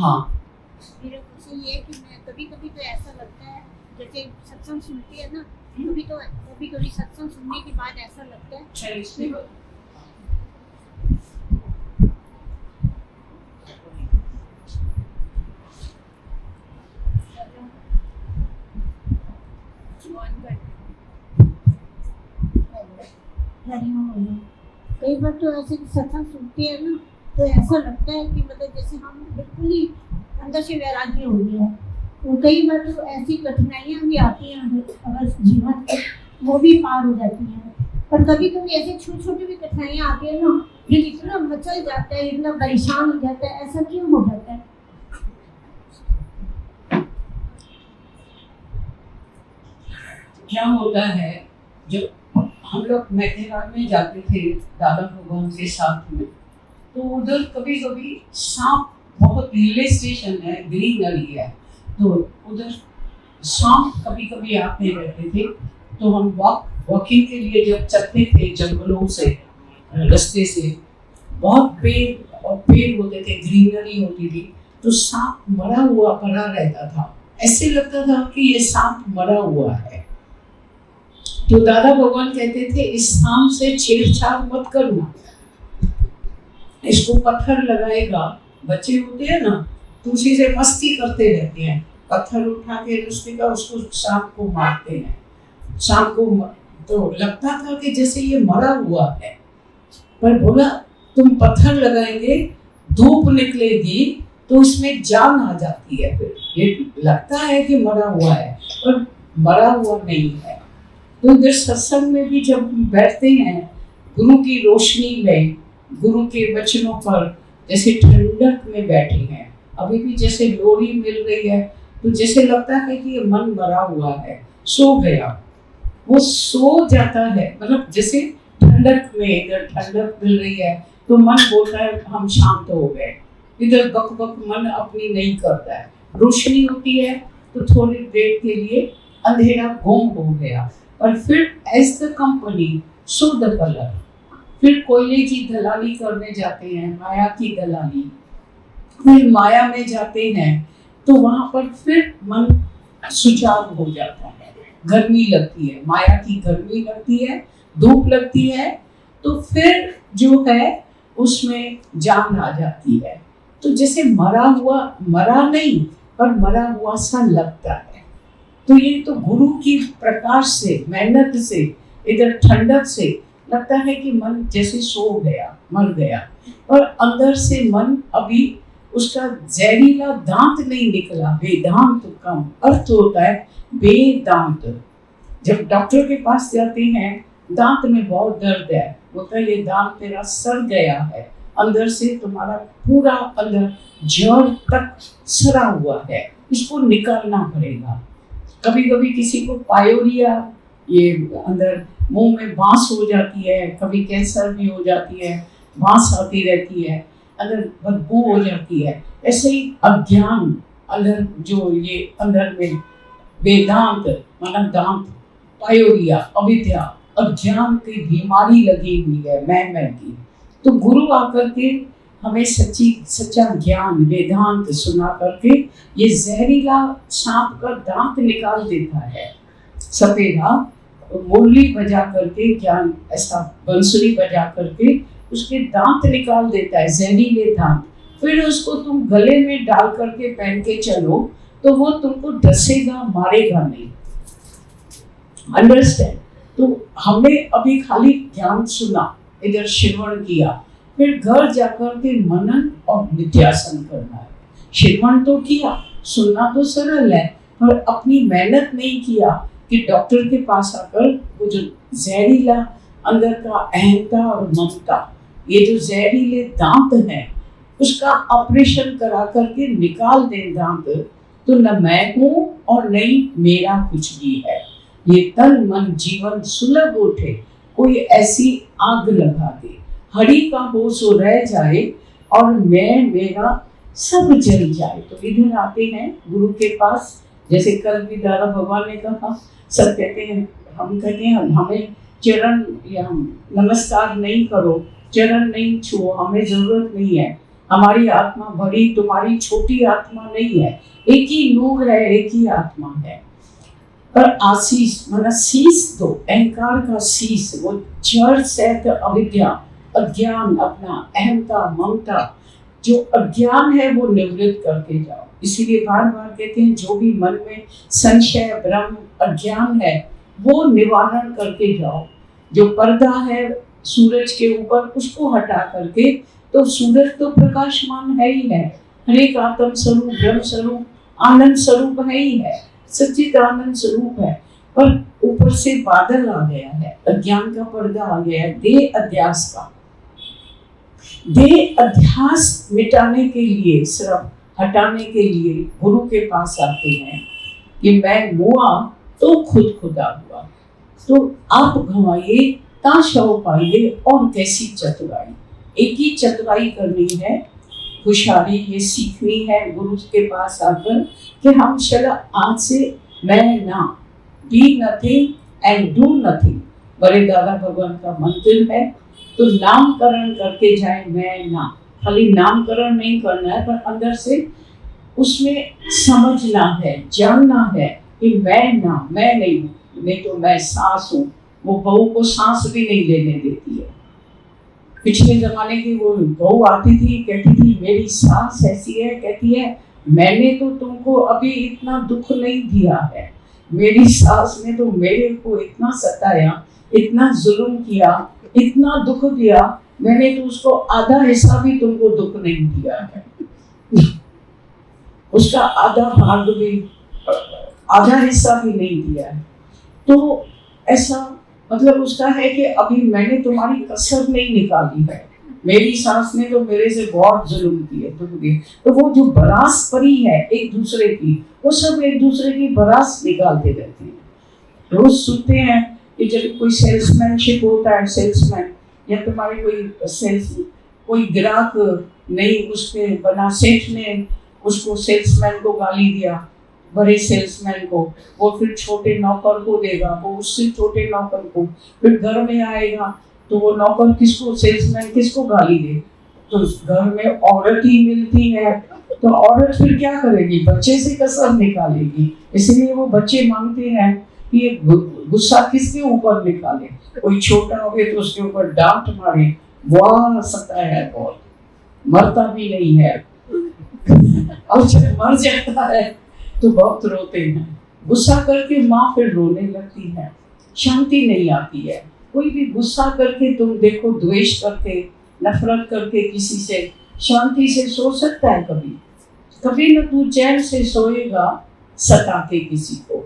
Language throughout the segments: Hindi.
हाँ। मेरा क्वेश्चन ये है कि मैं कभी कभी तो ऐसा लगता है, जैसे सत्संग सुनती है ना, कभी कभी सत्संग सुनने के बाद ऐसा लगता है कई बार तो ऐसे सत्संग सुनते हैं ना, तो ऐसा लगता है कि मतलब जैसे हम बिल्कुल ही अंदर से वैराग्य हो गया है। तो कई बार तो ऐसी कठिनाइयाँ भी आती हैं अगर जीवन में, वो भी पार हो जाती हैं। पर कभी कभी ऐसे छोटी छोटी भी कठिनाइयाँ आती है ना, फिर इतना मचल जाता है, इतना परेशान हो जाता है। ऐसा क्यों हो जाता है? क्या होता है, जब हम लोग माथेरान में जाते थे दादा भगवान के साथ में, तो उधर कभी कभी सांप, बहुत हिल स्टेशन है, ग्रीनरी है, तो उधर सांप कभी कभी आते रहते थे। तो हम वॉकिंग के लिए जब चलते थे जंगलों से, रास्ते से, बहुत पेड़ होते थे, ग्रीनरी होती थी, तो सांप मरा हुआ पड़ा रहता था। ऐसे लगता था कि ये सांप मरा हुआ है। तो दादा भगवान कहते थे इस सांप से छेड़छाड़ मत करना, इसको पत्थर लगाएगा। बच्चे होते हैं ना, तो उसी से मस्ती करते रहते हैं, पत्थर उठा के उसको सांप को मारते हैं। सांप को तो लगता था कि जैसे ये मरा हुआ है, पर बोला तुम पत्थर लगाएंगे, धूप निकलेगी तो उसमें जान आ जाती है, फिर ये लगता है कि मरा हुआ है पर मरा हुआ नहीं है। तो इधर सत्संग में भी जब बैठते हैं गुरु की रोशनी में, गुरु के वचनों पर, जैसे ठंडक में बैठे हैं, अभी भी जैसे लोरी मिल रही है, तो जैसे लगता है कि ये मन मरा हुआ है, सो गया, वो सो जाता है। मतलब जैसे ठंडक में, इधर ठंडक मिल रही है तो मन बोलता है हम शांत हो गए, इधर बक बक मन अपनी नहीं करता है। रोशनी होती है तो थोड़ी देर के लिए अंधेरा गुम हो गया, और फिर as the company so the colour. फिर कोयले की दलाली करने जाते हैं, माया की दलाली, फिर माया में जाते हैं, तो वहां पर फिर मन सुचारू हो जाता है। गर्मी लगती है, माया की गर्मी लगती है, धूप लगती है, तो फिर जो है उसमें जान आ जाती है। तो जैसे मरा हुआ, मरा नहीं पर मरा हुआ सा लगता है। तो ये तो गुरु की प्रकाश से, मेहनत से, इधर ठंडक से लगता है कि मन जैसे सो गया, मर गया, और अंदर से मन अभी उसका जहरीला दांत नहीं निकला। वेदांत का अर्थ होता है वेदांत। जब डॉक्टर के पास जाते हैं, दांत में बहुत दर्द है, बोलता है ये दांत तेरा सड़ गया है, अंदर से तुम्हारा पूरा अंदर जड़ तक सड़ा हुआ है, इसको निकालना पड़ेगा। कभी कभी किसी को पायोरिया, ये अंदर मुंह में बांस हो जाती है, कभी कैंसर भी हो जाती है, बांस आती रहती है, अंदर बदबू हो जाती है। ऐसे ही अज्ञान अंदर, जो ये अंदर में वेदांत माना दांत, पायोरिया अविद्या, अज्ञान की बीमारी लगी हुई है मैं की। तो गुरु आकर के हमें सच्चा ज्ञान वेदांत सुना करके ये जहरीला सांप का दांत निकाल देता है। सपेरा मुरली बजा करके, ज्ञान ऐसा बंसुरी बजा करके उसके दांत निकाल देता है, जहरीले दांत। फिर उसको तुम गले में डाल करके पहन के चलो तो वो तुमको डसेगा, मारेगा नहीं। अंडरस्टैंड? तो हमने अभी खाली ज्ञान सुना, इधर श्रवण किया, फिर घर जाकर के मनन और निध्यासन करना है। श्रवण तो किया, सुनना तो सरल है, पर अपनी मेहनत नहीं किया कि डॉक्टर के पास आकर वो जो जहरीला अंदर का अहंता और ममता, ये जो जहरीले दांत हैं, उसका ऑपरेशन करा करके निकाल दें दांत, तो न मैं हूँ और नहीं मेरा कुछ भी है। ये तन मन जीवन सुलभ उठे, कोई ऐसी आग लगा दे, हरि का हो सो रह जाए और मैं मेरा सब जल जाए। तो इधर आते हैं गुरु के पास, जैसे कल भी दादा भगवान ने कहा, सब कहते हैं, हम कहते हैं हमें चरण या नमस्कार नहीं करो, चरण नहीं छुओ, हमें जरूरत नहीं है, हमारी आत्मा बड़ी, तुम्हारी छोटी आत्मा नहीं है, एक ही नूर है, एक ही आत्मा है। पर आशीष माना शीश दो, अहंकार का शीश, वो जड़ सहित अविद्या, अज्ञान, अपना अहंता, ममता, जो अज्ञान है वो निवृत्त करके जाओ। इसीलिए बार बार कहते हैं जो भी मन में संशय, भ्रम, अज्ञान है वो निवारण करके जाओ। जो पर्दा है सूरज के ऊपर उसको हटा करके, तो सूरज तो प्रकाशमान है ही है, हरेक आत्म स्वरूप, ब्रह्म स्वरूप, आनंद स्वरूप है ही है, सच्चित आनंद स्वरूप है। पर ऊपर से बादल आ गया है, अज्ञान का पर्दा आ गया है, देह अध्यास का। देह अध्यास मिटाने के लिए, सिर्फ हटाने के लिए गुरु के पास आते हैं कि मैं हुआ तो खुद खुदा हुआ, तो आप घुमाइए ताशव पाइए और कैसी चतुराई। एक ही चतुराई करनी है, होशियारी ये सीखनी है गुरु के पास आकर कि हम चला आज से मैं ना, be nothing and do nothing, बड़े दादा भगवान का मंत्र है। तो नामकरण करके जाए, मैं ना, खाली नामकरण नहीं करना है, पर अंदर से उसमें समझना है, जानना है कि मैं ना, मैं नहीं हूँ, नहीं तो मैं सांस हूँ। वो बहू को सांस भी नहीं लेने देती है। पिछले जमाने की वो बहू आती थी, कहती थी मेरी सांस ऐसी है, कहती है मैंने तो तुमको अभी इतना दुख नहीं दिया है, मेरी सास ने तो मेरे को इतना सताया, इतना जुल्म किया, इतना दुख दिया, मैंने तो उसको आधा हिस्सा भी तुमको दुख नहीं दिया है। उसका आधा भाग भी, आधा हिस्सा भी नहीं दिया है। तो ऐसा मतलब उसका है कि अभी मैंने तुम्हारी कसर नहीं निकाली है, मेरी सास ने तो मेरे से बहुत जुल्म किए, दुख दिए। तो वो जो बरास परी है एक दूसरे की, वो सब एक दूसरे की बरास निकालते रहते हैं। रोज सुनते हैं कि जब कोई सेल्समैनशिप होता है, सेल्समैन या तुम्हारे कोई सेल्स, कोई ग्राहक नहीं उसके बना, सेठ ने उसको सेल्समैन को गाली दिया, बड़े सेल्समैन को, वो फिर छोटे नौकर को देगा, वो उससे छोटे नौकर को, फिर घर में आएगा तो वो नौकर किसको, सेल्समैन किसको गाली दे, तो घर में औरत ही मिलती है, तो औरत फिर क्या करेगी, बच्चे से कसर निकालेगी। इसलिए वो बच्चे मांगते हैं कि ये गुस्सा किसके ऊपर निकाले, कोई छोटा हो गया तो उसके ऊपर डांट मारे, वाह सता है बहुत, मरता भी नहीं है और जब मर जाता है तो बहुत रोते हैं। गुस्सा करके माँ फिर रोने लगती है, शांति नहीं आती है। कोई भी गुस्सा करके तुम देखो, द्वेष करके, नफरत करके किसी से शांति से सो सकता है कभी? कभी न तू चैन से सोएगा सता के किसी को।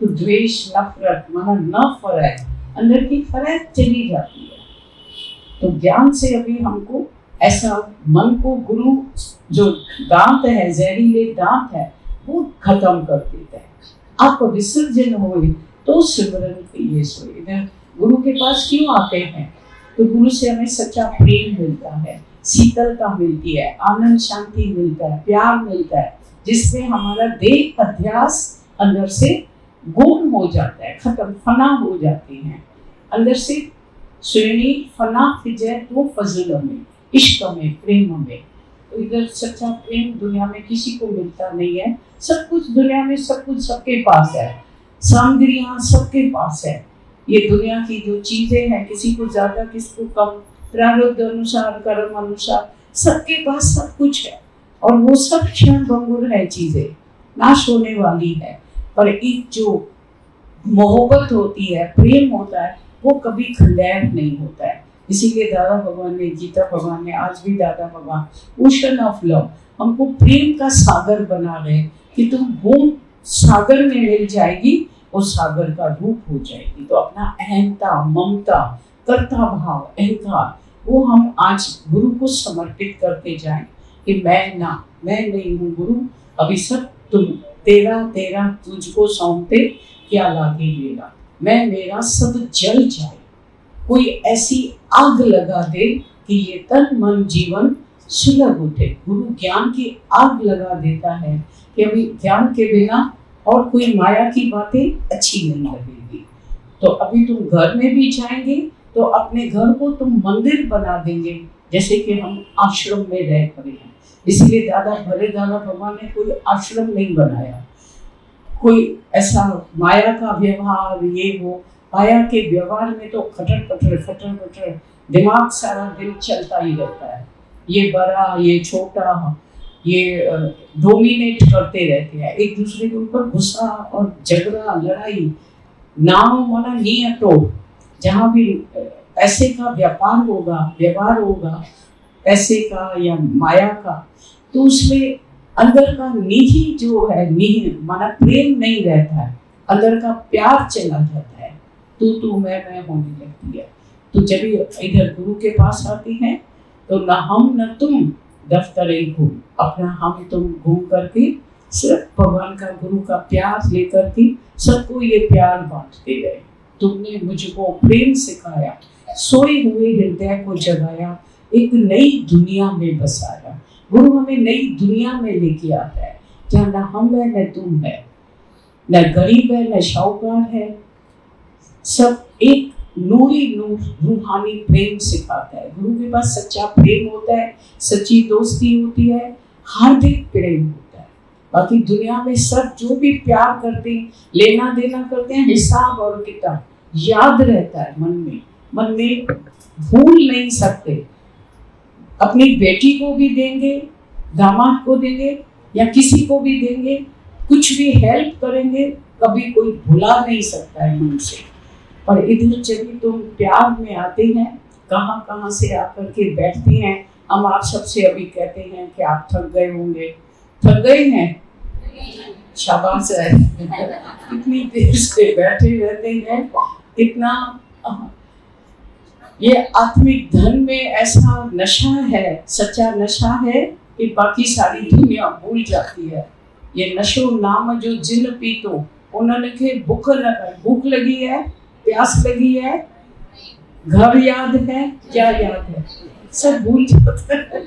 तो द्वेष, नफरत माना न फरक, अंदर की फरक चली जाती है। तो ज्ञान से अभी हमको ऐसा मन को गुरु जो दांत है, जहरीले दांत है, वो खत्म कर देता है। आप विसर्जन होए तो सिमरन किए सोए। इधर गुरु के पास क्यों आते हैं? तो गुरु से हमें सच्चा प्रेम मिलता है, शीतलता मिलती है, आनंद शांति मिलता है, प्यार मिलता है, जिसमें हमारा देह अध्यास अंदर से गुम हो जाता है, खत्म, फना हो जाते हैं अंदर से। श्रेणी फना फिजे तो फजल में, इश्क में, प्रेम में। तो इधर सच्चा प्रेम दुनिया में किसी को मिलता नहीं है। सब कुछ दुनिया में, सब कुछ सबके पास है, सामग्रियां सबके पास है। ये दुनिया की जो चीजें हैं, किसी को ज्यादा किसी को कम, प्रारब्ध अनुसार, कर्म अनुसार, सबके पास सब कुछ है। और वो सब क्षण भंगुर है, चीजें नाश होने वाली है। पर एक जो मोहब्बत होती है, प्रेम होता है, वो कभी खंडेर नहीं होता है। इसीलिए दादा भगवान ने, गीता भगवान ने, आज भी दादा भगवान ओशन ऑफ लव हमको प्रेम का सागर बना रहे कि तुम बूंद सागर में मिल जाएगी और सागर का रूप हो जाएगी। तो अपना अहंता, ममता, कर्ता भाव, अहंकार, वो हम आज गुरु को समर्पित करके जाएं कि मैं ना, मैं नहीं हूँ गुरु, अभी सब तुम, तेरा तेरा तुझको सौंपते, क्या लागे मेरा, मैं मेरा सब जल जाए। कोई ऐसी आग लगा दे कि ये तन मन जीवन सुलभ उठे। गुरु ज्ञान की आग लगा देता है कि अभी ज्ञान के बिना और कोई माया की बातें अच्छी नहीं लगेगी। तो अभी तुम घर में भी जाएंगे तो अपने घर को तुम मंदिर बना देंगे, जैसे कि हम आश्रम में रह पड़े हैं। इसलिए बड़े दादा भगवान ने कोई आश्रम नहीं बनाया, कोई ऐसा माया का व्यवहार ये वो। माया के व्यवहार में तो खटर खटर दिमाग सारा दिन चलता ही रहता है, ये बड़ा ये छोटा, ये डोमिनेट करते रहते हैं, एक दूसरे के ऊपर गुस्सा और झगड़ा लड़ाई। नाम माना नहीं हटो, जहाँ भी पैसे का व्यापार होगा, व्यवहार होगा पैसे का या माया का, तो उसमें अंदर का निजी जो है, निजी माना प्रेम नहीं रहता है, अंदर का प्यार चला जाता है, तू मैं होने लगती है। तो जब इधर गुरु के पास आती हैं तो न हम न तुम दफ्तर घूम, अपना हम तुम घूम करके सिर्फ भगवान का गुरु का प्यार लेकर के सबको ये प्यार बांटते गए। तुमने मुझको प्रेम सिखाया, सोए हुए हृदय को जगाया, एक नई दुनिया में बसाया। गुरु हमें नई दुनिया में लेके आता है जहाँ न हम है न तुम है, न गरीब है न शाहूकार है, सब एक नूरी नूर रूहानी प्रेम सिखाता है। गुरु के पास सच्चा प्रेम होता है, सच्ची दोस्ती होती है, हार्दिक प्रेम होता है। बाकी दुनिया में सब जो भी प्यार करते हैं, लेना देना करते हैं, हिसाब और किताब याद रहता है मन में भूल नहीं सकते। अपनी बेटी को भी देंगे, दामाद को देंगे या किसी को भी देंगे, कुछ भी हेल्प करेंगे, कभी कोई भुला नहीं सकता है मन से। पर इधर जब तुम प्यार में आते हैं, कहाँ कहाँ से आकर के बैठते हैं। हम आप सबसे अभी कहते हैं कि आप थक गए होंगे, थक गए हैं, शाबाश है। कितनी देर से बैठे रहते हैं, कितना ये आत्मिक धन में ऐसा नशा है, सच्चा नशा है कि बाकी सारी दुनिया भूल जाती है। ये नशो नाम जो जिन पीतो, उन्होंने के भूख लगी है, प्यास लगी है, घर याद है, क्या याद है, सब भूल जाता है।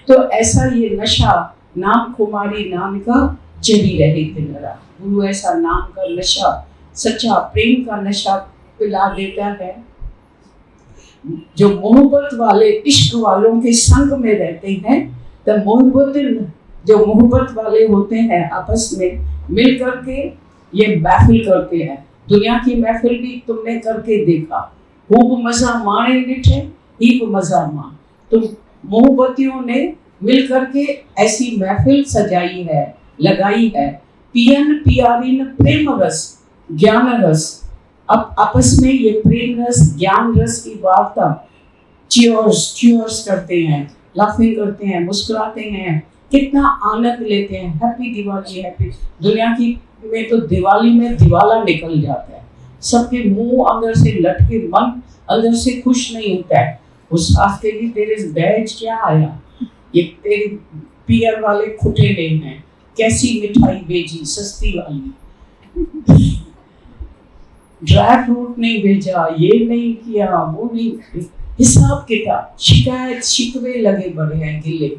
तो ऐसा ये नशा नाम कुमारी नाम का चली रही दिन रात। गुरु ऐसा नाम का नशा, सच्चा प्रेम का नशा पिला देता है। जो मोहब्बत वाले, इश्क वालों के संग में रहते हैं, तो जो मोहब्बत वाले होते हैं आपस में मिल करके ये महफिल करते हैं। दुनिया की महफिल भी तुमने करके देखा, खूब मजा माने निठे, हीप मजा मान। तो मोहब्बतियों ने मिल करके ऐसी महफिल सजाई है, लगाई है। पियन पियारीन प्रेम रस ज्ञान रस, अब आपस में ये प्रेम रस ज्ञान रस की वार्ता, चीयर्स करते हैं, लाफिंग करते हैं, मुस्कुराते हैं, कितना आनंद लेते हैं। Happy Diwali, happy. दुनिया की में तो दिवाली में दिवाला निकल जाता है, सबके मुंह अंदर से लटके, मन अंदर से खुश नहीं होता है। उस रास्ते की तेरे दहेज क्या आया, ये तेरे पियर वाले खुटे नहीं हैं, कैसी मिठाई भेजी सस्ती वाली, ड्राई फ्रूट नहीं भेजा, ये नहीं किया, वो नहीं, हिसाब किताब, शिकायत शिकवे लगे बड़े हैं गिले,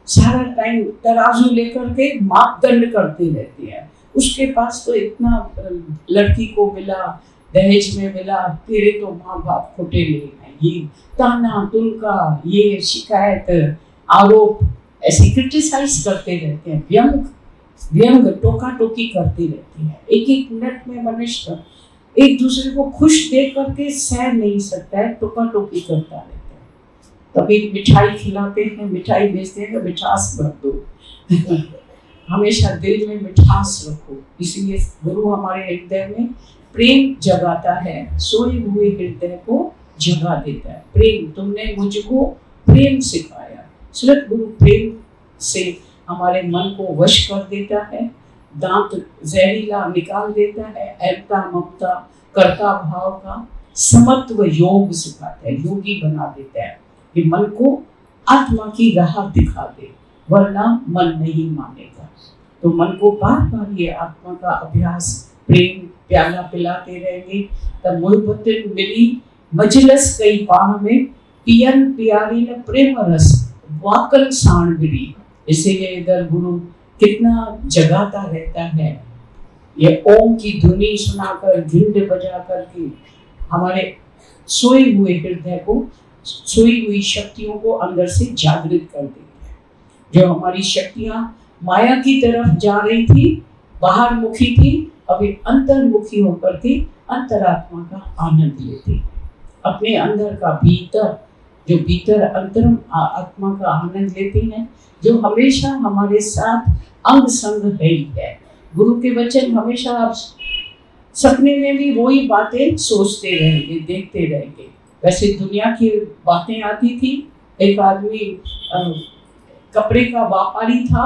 सारा टाइम तराजू लेकर के मापदंड करते रहते हैं। उसके पास तो इतना लड़की को मिला, दहेज में मिला, तेरे तो माँ बाप खोटे नहीं हैं, ये ताना तुनका, ये शिकायत आरोप, ऐसे क्रिटिसाइज करते रहते हैं, व्यंग टोका टोकी करते रहते हैं। एक एक मिनट में मनुष्य एक दूसरे को खुश देख करके सह नहीं सकता है, टोका टोकी करता रहता है। कभी मिठाई खिलाते हैं, मिठाई बेचते हैं, मिठास भर दो। हमेशा दिल में मिठास रखो। इसलिए गुरु हमारे हृदय में प्रेम जगाता है, सोए हुए हृदय को जगा देता है। प्रेम, तुमने मुझको प्रेम सिखाया। सिर्फ गुरु प्रेम से हमारे मन को वश कर देता है, दांत जहरीला निकाल देता है, ऐरता ममता कर्ता भाव का समत्व योग सिखाता है, योगी बना देता है कि मन को आत्मा की राह दिखा दे, वरना मन नहीं मानेगा। तो मन को बार बार ये आत्मा का अभ्यास, प्रेम प्याला पिलाते रहेंगे। तब मोहब्बत मिली मजलस कई पान में, पियन प्यारी न प्रेम रस वाकन साण गिरी। इसीलिए इधर गुरु कितना जगाता रहता है, ये ओम की धुनी सुनाकर, घिंड बजा करके हमारे सोए हुए हृदय को, सोई हुई शक्तियों को अंदर से जागृत कर देता है। जो हमारी शक्तियां माया की तरफ जा रही थी, बाहर मुखी थी, अभी अंतर्मुखी होकर के अंतरात्मा का आनंद लेती, अपने अंदर का भीतर, जो भीतर अंतरम आत्मा का आनंद लेती हैं, जो हमेशा हमारे साथ अंग संग है ही है। गुरु के वचन हमेशा आप सपने में भी वही बातें सोचते रहेंगे, देखते रहेंगे। वैसे दुनिया की बातें आती थी। एक आदमी कपड़े का व्यापारी था,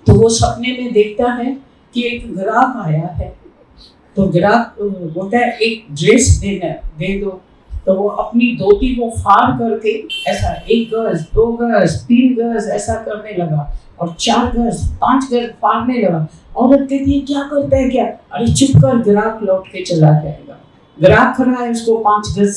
तो वो सपने में देखता है कि एक ग्राहक आया है, तो ग्राहक बोलता है एक ड्रेस दे दो, तो वो अपनी धोती को फाड़ करके ऐसा 1 गज 2 गज 3 गज ऐसा करने लगा और 4 गज 5 गज फाड़ने लगा। औरत कहती है क्या करता है क्या? अरे चुप कर, ग्राहक लौट के चला जाएगा। ग्राहक खड़ा है, उसको 5 गज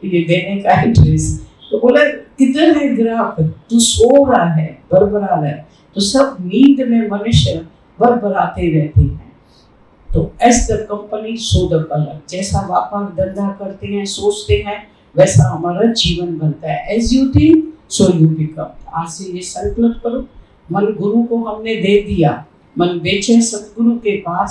ये देने का है ड्रेस। तो बोला किधर है ग्राहक? तू सो रहा है, बरबरा रहा है। तो सब नींद में मनुष्य बरबराते रहते हैं। तो as the company so the colour, जैसा व्यापार धंधा करते हैं, सोचते हैं, वैसा हमारा जीवन बनता है। As you think so you become. आज से ये संकल्प करो, मन गुरु को हमने दे दिया, मन बेचे सतगुरु के पास,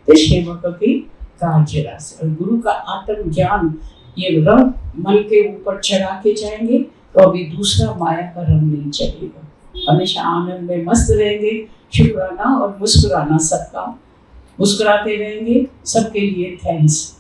तो सेवक की कार्य रास। और गुरु का आत्म ज्ञान ये रंग मन के ऊपर चढ़ा के जाएंगे, तो अभी दूसरा माया का रंग नहीं चलेगा। हमेशा आनंद में मस्त रहेंगे, शुक्राना और मुस्कुराना सबका, मुस्कुराते रहेंगे। सबके लिए थैंक्स।